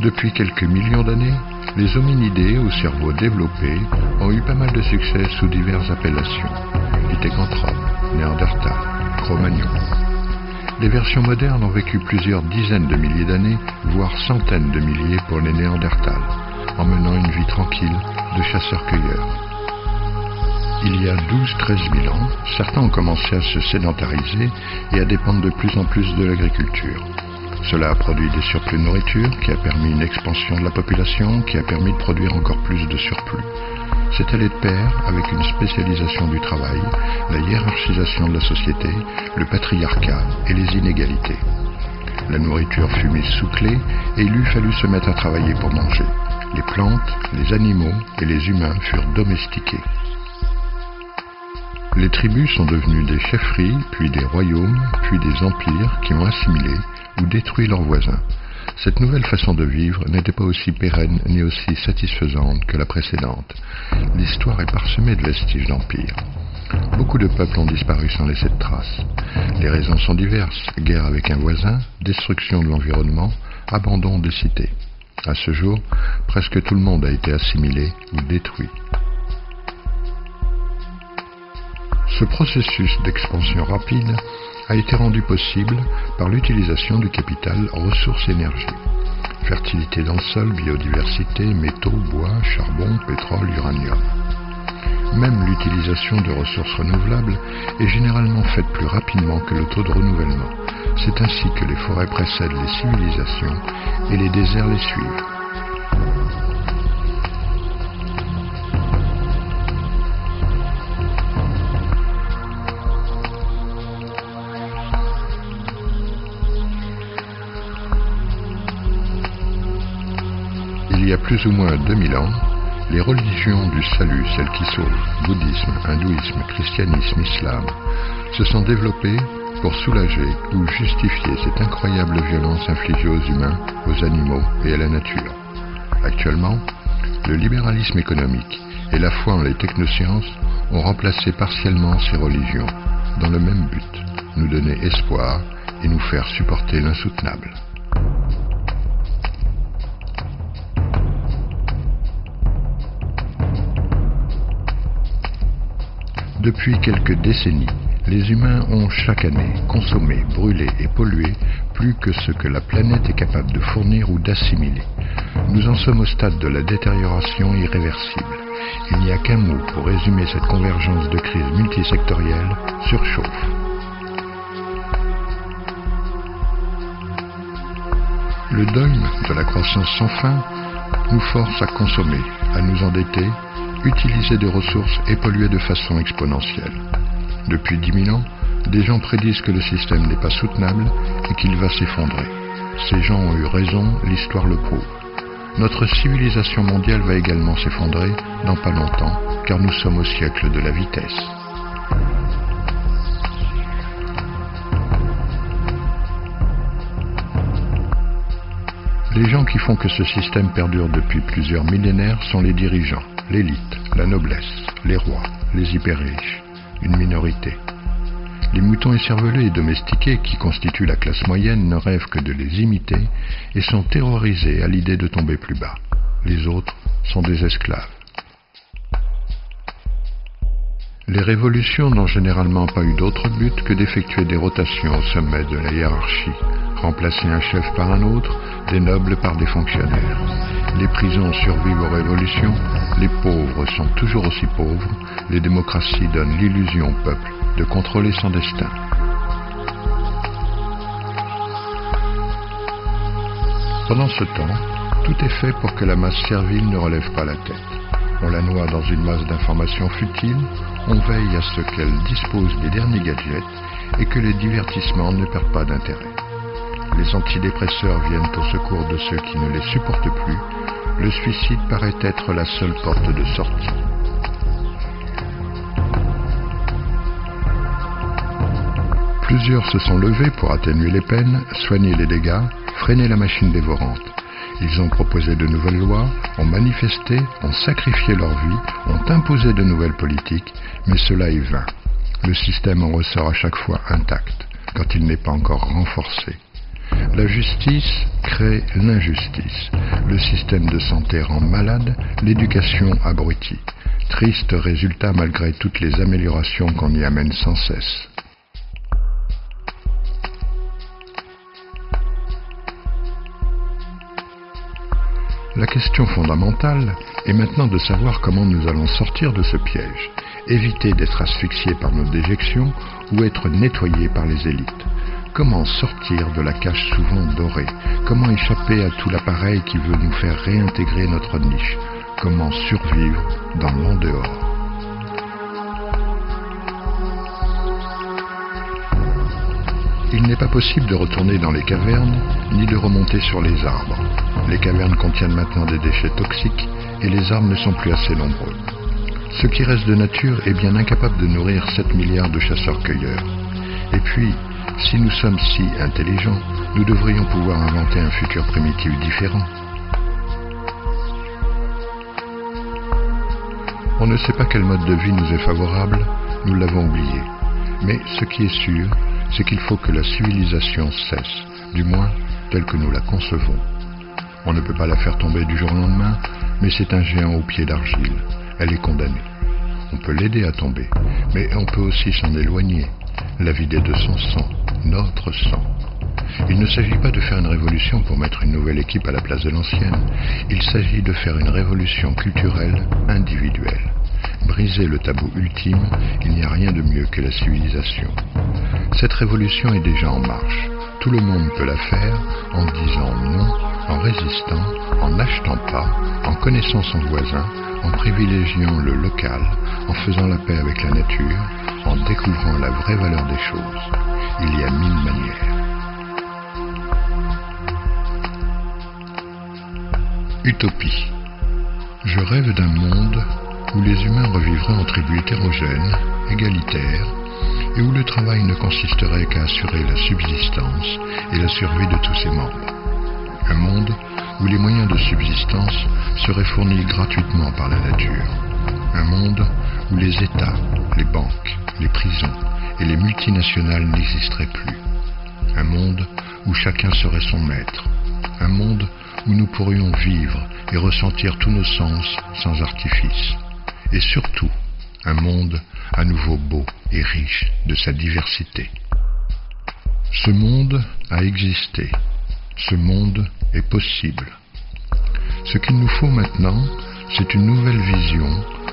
Depuis quelques millions d'années, les hominidés au cerveau développé ont eu pas mal de succès sous diverses appellations. Pithecanthrope, Néandertal, Cro-Magnon. Les versions modernes ont vécu plusieurs dizaines de milliers d'années, voire centaines de milliers pour les Néandertals, en menant une vie tranquille de chasseurs-cueilleurs. Il y a 12-13 000 ans, certains ont commencé à se sédentariser et à dépendre de plus en plus de l'agriculture. Cela a produit des surplus de nourriture, qui a permis une expansion de la population, qui a permis de produire encore plus de surplus. C'est allé de pair avec une spécialisation du travail, la hiérarchisation de la société, le patriarcat et les inégalités. La nourriture fut mise sous clé et il eut fallu se mettre à travailler pour manger. Les plantes, les animaux et les humains furent domestiqués. Les tribus sont devenues des chefferies, puis des royaumes, puis des empires qui ont assimilé ou détruit leurs voisins. Cette nouvelle façon de vivre n'était pas aussi pérenne ni aussi satisfaisante que la précédente. L'histoire est parsemée de vestiges d'empires. Beaucoup de peuples ont disparu sans laisser de traces. Les raisons sont diverses: guerre avec un voisin, destruction de l'environnement, abandon des cités. À ce jour, presque tout le monde a été assimilé ou détruit. Ce processus d'expansion rapide a été rendu possible par l'utilisation du capital ressources-énergie. Fertilité dans le sol, biodiversité, métaux, bois, charbon, pétrole, uranium. Même l'utilisation de ressources renouvelables est généralement faite plus rapidement que le taux de renouvellement. C'est ainsi que les forêts précèdent les civilisations et les déserts les suivent. Il y a plus ou moins 2000 ans, les religions du salut, celles qui sauvent, bouddhisme, hindouisme, christianisme, islam, se sont développées pour soulager ou justifier cette incroyable violence infligée aux humains, aux animaux et à la nature. Actuellement, le libéralisme économique et la foi en les technosciences ont remplacé partiellement ces religions, dans le même but, nous donner espoir et nous faire supporter l'insoutenable. Depuis quelques décennies, les humains ont chaque année consommé, brûlé et pollué plus que ce que la planète est capable de fournir ou d'assimiler. Nous en sommes au stade de la détérioration irréversible. Il n'y a qu'un mot pour résumer cette convergence de crises multisectorielles: surchauffe. Le dogme de la croissance sans fin nous force à consommer, à nous endetter, utiliser des ressources et polluer de façon exponentielle. Depuis 10 000 ans, des gens prédisent que le système n'est pas soutenable et qu'il va s'effondrer. Ces gens ont eu raison, l'histoire le prouve. Notre civilisation mondiale va également s'effondrer dans pas longtemps, car nous sommes au siècle de la vitesse. Les gens qui font que ce système perdure depuis plusieurs millénaires sont les dirigeants, l'élite, la noblesse, les rois, les hyper-riches, une minorité. Les moutons écervelés et domestiqués qui constituent la classe moyenne ne rêvent que de les imiter et sont terrorisés à l'idée de tomber plus bas. Les autres sont des esclaves. Les révolutions n'ont généralement pas eu d'autre but que d'effectuer des rotations au sommet de la hiérarchie, remplacer un chef par un autre, des nobles par des fonctionnaires. Les prisons survivent aux révolutions, les pauvres sont toujours aussi pauvres, les démocraties donnent l'illusion au peuple de contrôler son destin. Pendant ce temps, tout est fait pour que la masse servile ne relève pas la tête. On la noie dans une masse d'informations futiles, on veille à ce qu'elle dispose des derniers gadgets et que les divertissements ne perdent pas d'intérêt. Les antidépresseurs viennent au secours de ceux qui ne les supportent plus. Le suicide paraît être la seule porte de sortie. Plusieurs se sont levés pour atténuer les peines, soigner les dégâts, freiner la machine dévorante. Ils ont proposé de nouvelles lois, ont manifesté, ont sacrifié leur vie, ont imposé de nouvelles politiques, mais cela est vain. Le système en ressort à chaque fois intact, quand il n'est pas encore renforcé. La justice crée l'injustice. Le système de santé rend malade, l'éducation abrutit. Triste résultat malgré toutes les améliorations qu'on y amène sans cesse. La question fondamentale est maintenant de savoir comment nous allons sortir de ce piège, éviter d'être asphyxiés par nos déjections ou être nettoyés par les élites. Comment sortir de la cage souvent dorée? Comment échapper à tout l'appareil qui veut nous faire réintégrer notre niche? Comment survivre dans l'en-dehors? Il n'est pas possible de retourner dans les cavernes, ni de remonter sur les arbres. Les cavernes contiennent maintenant des déchets toxiques et les arbres ne sont plus assez nombreux. Ce qui reste de nature est bien incapable de nourrir 7 milliards de chasseurs-cueilleurs. Et puis, si nous sommes si intelligents, nous devrions pouvoir inventer un futur primitif différent. On ne sait pas quel mode de vie nous est favorable, nous l'avons oublié. Mais ce qui est sûr, c'est qu'il faut que la civilisation cesse, du moins telle que nous la concevons. On ne peut pas la faire tomber du jour au lendemain, mais c'est un géant aux pieds d'argile. Elle est condamnée. On peut l'aider à tomber, mais on peut aussi s'en éloigner, la vider de son sang, notre sang. Il ne s'agit pas de faire une révolution pour mettre une nouvelle équipe à la place de l'ancienne. Il s'agit de faire une révolution culturelle individuelle. Briser le tabou ultime, il n'y a rien de mieux que la civilisation. Cette révolution est déjà en marche. Tout le monde peut la faire en disant non, en résistant, en n'achetant pas, en connaissant son voisin, en privilégiant le local, en faisant la paix avec la nature, en découvrant la vraie valeur des choses. Il y a 1000 manières. Utopie. Je rêve d'un monde où les humains revivraient en tribus hétérogènes, égalitaires, et où le travail ne consisterait qu'à assurer la subsistance et la survie de tous ses membres. Un monde où les moyens de subsistance seraient fournis gratuitement par la nature. Un monde où les États, les banques, les prisons et les multinationales n'existeraient plus. Un monde où chacun serait son maître. Un monde où nous pourrions vivre et ressentir tous nos sens sans artifice. Et surtout, un monde à nouveau beau et riche de sa diversité. Ce monde a existé. Ce monde est possible. Ce qu'il nous faut maintenant, c'est une nouvelle vision,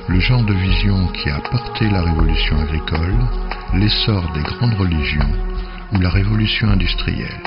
le genre de vision qui a porté la révolution agricole, l'essor des grandes religions ou la révolution industrielle.